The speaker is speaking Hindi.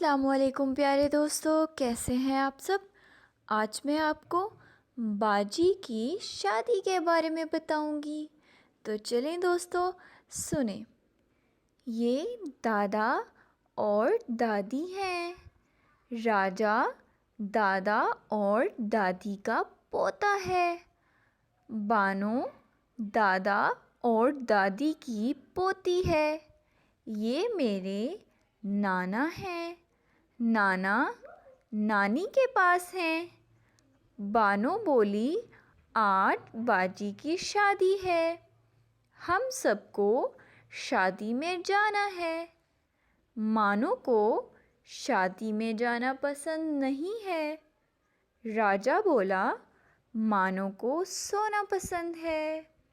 अस्सलामुअलैकुम प्यारे दोस्तों, कैसे हैं आप सब। आज मैं आपको बाजी की शादी के बारे में बताऊंगी। तो चलें दोस्तों, सुने। ये दादा और दादी हैं। राजा दादा और दादी का पोता है। बानो दादा और दादी की पोती है। ये मेरे नाना हैं। नाना नानी के पास हैं। बानो बोली, आज बाजी की शादी है, हम सबको शादी में जाना है। मानो को शादी में जाना पसंद नहीं है। राजा बोला, मानो को सोना पसंद है।